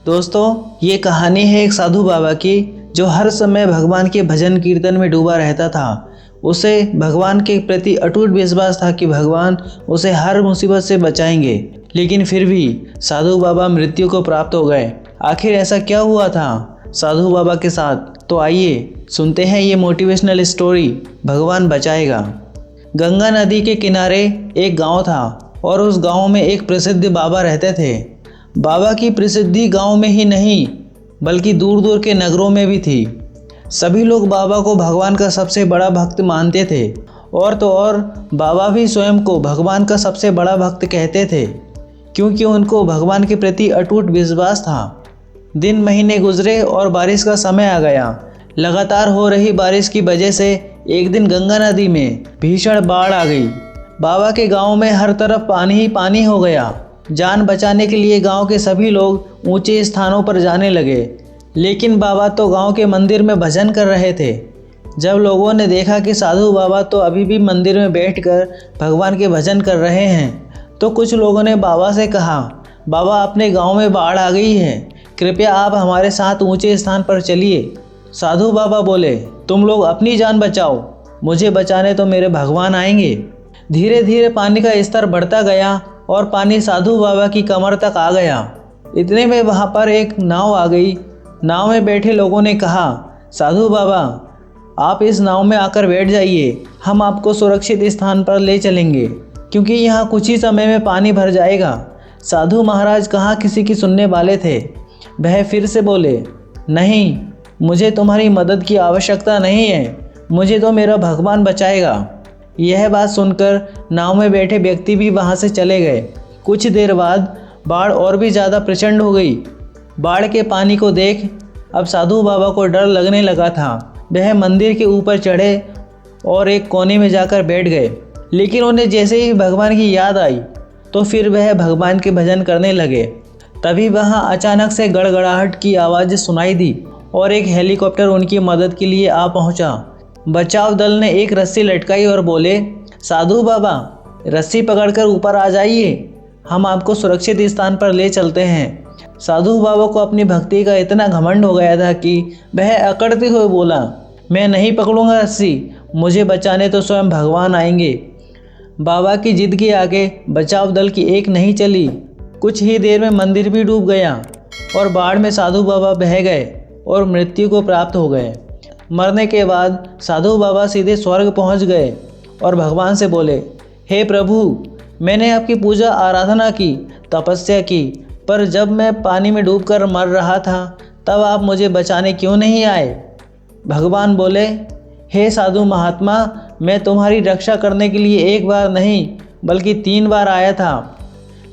दोस्तों, ये कहानी है एक साधु बाबा की जो हर समय भगवान के भजन कीर्तन में डूबा रहता था। उसे भगवान के प्रति अटूट विश्वास था कि भगवान उसे हर मुसीबत से बचाएंगे। लेकिन फिर भी साधु बाबा मृत्यु को प्राप्त हो गए। आखिर ऐसा क्या हुआ था साधु बाबा के साथ? तो आइए सुनते हैं ये मोटिवेशनल स्टोरी, भगवान बचाएगा। गंगा नदी के किनारे एक गांव था और उस गांव में एक प्रसिद्ध बाबा रहते थे। बाबा की प्रसिद्धि गांव में ही नहीं बल्कि दूर दूर के नगरों में भी थी। सभी लोग बाबा को भगवान का सबसे बड़ा भक्त मानते थे और तो और बाबा भी स्वयं को भगवान का सबसे बड़ा भक्त कहते थे, क्योंकि उनको भगवान के प्रति अटूट विश्वास था। दिन महीने गुजरे और बारिश का समय आ गया। लगातार हो रही बारिश की वजह से एक दिन गंगा नदी में भीषण बाढ़ आ गई। बाबा के गांव में हर तरफ पानी ही पानी हो गया। जान बचाने के लिए गांव के सभी लोग ऊंचे स्थानों पर जाने लगे, लेकिन बाबा तो गांव के मंदिर में भजन कर रहे थे। जब लोगों ने देखा कि साधु बाबा तो अभी भी मंदिर में बैठकर भगवान के भजन कर रहे हैं, तो कुछ लोगों ने बाबा से कहा, बाबा अपने गांव में बाढ़ आ गई है, कृपया आप हमारे साथ ऊंचे स्थान पर चलिए। साधु बाबा बोले, तुम लोग अपनी जान बचाओ, मुझे बचाने तो मेरे भगवान आएंगे। धीरे धीरे पानी का स्तर बढ़ता गया और पानी साधु बाबा की कमर तक आ गया। इतने में वहाँ पर एक नाव आ गई। नाव में बैठे लोगों ने कहा, साधु बाबा आप इस नाव में आकर बैठ जाइए, हम आपको सुरक्षित स्थान पर ले चलेंगे, क्योंकि यहाँ कुछ ही समय में पानी भर जाएगा। साधु महाराज कहाँ किसी की सुनने वाले थे। वह फिर से बोले, नहीं, मुझे तुम्हारी मदद की आवश्यकता नहीं है, मुझे तो मेरा भगवान बचाएगा। यह बात सुनकर नाव में बैठे व्यक्ति भी वहां से चले गए। कुछ देर बाद बाढ़ और भी ज़्यादा प्रचंड हो गई। बाढ़ के पानी को देख अब साधु बाबा को डर लगने लगा था। वह मंदिर के ऊपर चढ़े और एक कोने में जाकर बैठ गए। लेकिन उन्हें जैसे ही भगवान की याद आई तो फिर वह भगवान के भजन करने लगे। तभी वहाँ अचानक से गड़गड़ाहट की आवाज़ सुनाई दी और एक हेलीकॉप्टर उनकी मदद के लिए आ पहुँचा। बचाव दल ने एक रस्सी लटकाई और बोले, साधु बाबा रस्सी पकड़कर ऊपर आ जाइए, हम आपको सुरक्षित स्थान पर ले चलते हैं। साधु बाबा को अपनी भक्ति का इतना घमंड हो गया था कि वह अकड़ते हुए बोला, मैं नहीं पकड़ूंगा रस्सी, मुझे बचाने तो स्वयं भगवान आएंगे। बाबा की जिद के आगे बचाव दल की एक नहीं चली। कुछ ही देर में मंदिर भी डूब गया और बाढ़ में साधु बाबा बह गए और मृत्यु को प्राप्त हो गए। मरने के बाद साधु बाबा सीधे स्वर्ग पहुंच गए और भगवान से बोले, हे प्रभु, मैंने आपकी पूजा आराधना की, तपस्या की, पर जब मैं पानी में डूबकर मर रहा था तब आप मुझे बचाने क्यों नहीं आए? भगवान बोले, हे साधु महात्मा, मैं तुम्हारी रक्षा करने के लिए एक बार नहीं बल्कि 3 बार आया था।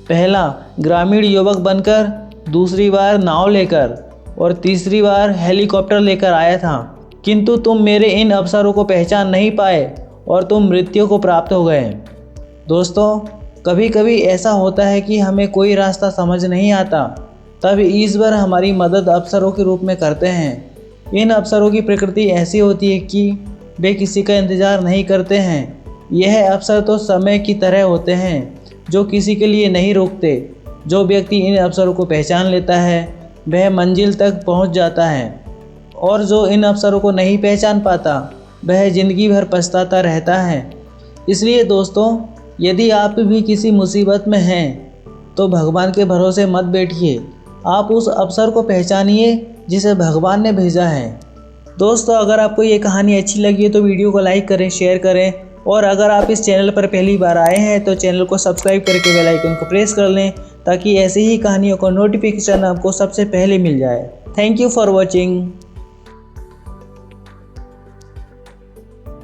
पहला ग्रामीण युवक बनकर, दूसरी बार नाव लेकर और तीसरी बार हेलीकॉप्टर लेकर आया था, किंतु तुम मेरे इन अवसरों को पहचान नहीं पाए और तुम मृत्यु को प्राप्त हो गए। दोस्तों, कभी कभी ऐसा होता है कि हमें कोई रास्ता समझ नहीं आता, तब ईश्वर हमारी मदद अवसरों के रूप में करते हैं। इन अवसरों की प्रकृति ऐसी होती है कि वे किसी का इंतज़ार नहीं करते हैं। यह अवसर तो समय की तरह होते हैं जो किसी के लिए नहीं रुकते। जो व्यक्ति इन अवसरों को पहचान लेता है वह मंजिल तक पहुंच जाता है, और जो इन अवसरों को नहीं पहचान पाता वह ज़िंदगी भर पछताता रहता है। इसलिए दोस्तों, यदि आप भी किसी मुसीबत में हैं तो भगवान के भरोसे मत बैठिए, आप उस अवसर को पहचानिए जिसे भगवान ने भेजा है। दोस्तों, अगर आपको ये कहानी अच्छी लगी है तो वीडियो को लाइक करें, शेयर करें, और अगर आप इस चैनल पर पहली बार आए हैं तो चैनल को सब्सक्राइब करके बेल आइकन को प्रेस कर लें, ताकि ऐसे ही कहानियों का नोटिफिकेशन आपको सबसे पहले मिल जाए। Thank you for watching.